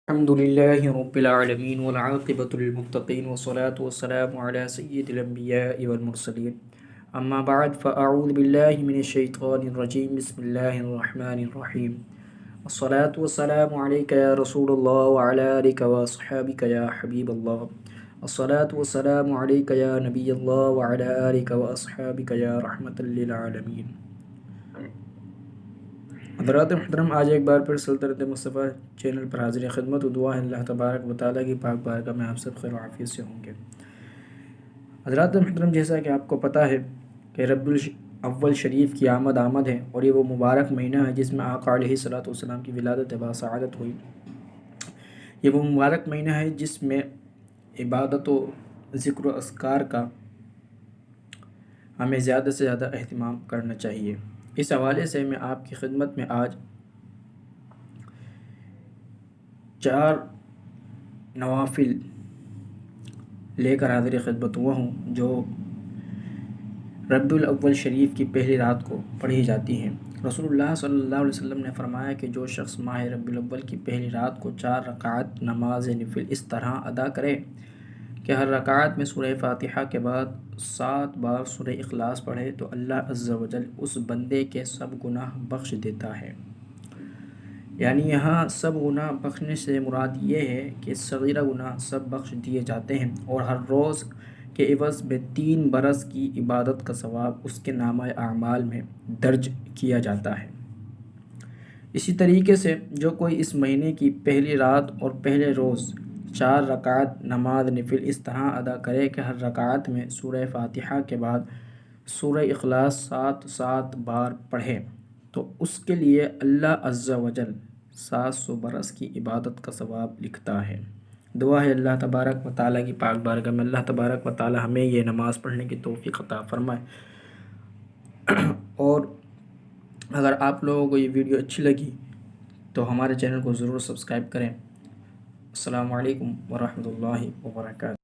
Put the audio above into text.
الحمد لله رب العالمين والعاقبة للمتقين والصلاة والسلام على سيد الأنبياء والمرسلين أما بعد فأعوذ بالله من الشيطان الرجيم بسم الله الرحمن الرحيم الصلاة والسلام عليك يا رسول الله وعلى آلك وأصحابك يا حبيب الله الصلاة والسلام عليك يا نبي الله وعلى آلك وأصحابك يا رحمة للعالمين. حضرات محترم، آج ایک بار پھر سلطنت مصطفیٰ چینل پر حاضر خدمت و دعا ہے اللہ تبارک و تعالیٰ کی پاک بارگاہ میں آپ سب خیر و عافیت سے ہوں گے. حضرات محترم، جیسا کہ آپ کو پتہ ہے کہ ربیع الاول شریف کی آمد ہے اور یہ وہ مبارک مہینہ ہے جس میں آقا علیہ الصلوۃ والسلام کی ولادت باسعادت ہوئی. یہ وہ مبارک مہینہ ہے جس میں عبادت و ذکر و اذکار کا ہمیں زیادہ سے زیادہ اہتمام کرنا چاہیے. اس حوالے سے میں آپ کی خدمت میں آج 4 نوافل لے کر حاضر خدمت ہوا ہوں جو ربیع الاول شریف کی پہلی رات کو پڑھی جاتی ہیں. رسول اللہ صلی اللہ علیہ وسلم نے فرمایا کہ جو شخص ماہ ربیع الاول کی پہلی رات کو 4 رکعت نماز نفل اس طرح ادا کرے کہ ہر رکعت میں سورہ فاتحہ کے بعد 7 بار سورہ اخلاص پڑھے تو اللہ عز و جل اس بندے کے سب گناہ بخش دیتا ہے. یعنی یہاں سب گناہ بخشنے سے مراد یہ ہے کہ صغیرہ گناہ سب بخش دیے جاتے ہیں اور ہر روز کے عوض میں 3 برس کی عبادت کا ثواب اس کے نامہ اعمال میں درج کیا جاتا ہے. اسی طریقے سے جو کوئی اس مہینے کی پہلی رات اور پہلے روز 4 رکعت نماز نفل اس طرح ادا کرے کہ ہر رکعت میں سورہ فاتحہ کے بعد سورہ اخلاص 7 بار پڑھے تو اس کے لیے اللہ عز و جل 700 برس کی عبادت کا ثواب لکھتا ہے. دعا ہے اللہ تبارک و تعالیٰ کی پاک بارگاہ میں اللہ تبارک و تعالیٰ ہمیں یہ نماز پڑھنے کی توفیق عطا فرمائے. اور اگر آپ لوگوں کو یہ ویڈیو اچھی لگی تو ہمارے چینل کو ضرور سبسکرائب کریں. السلام علیکم ورحمۃ اللہ وبرکاتہ.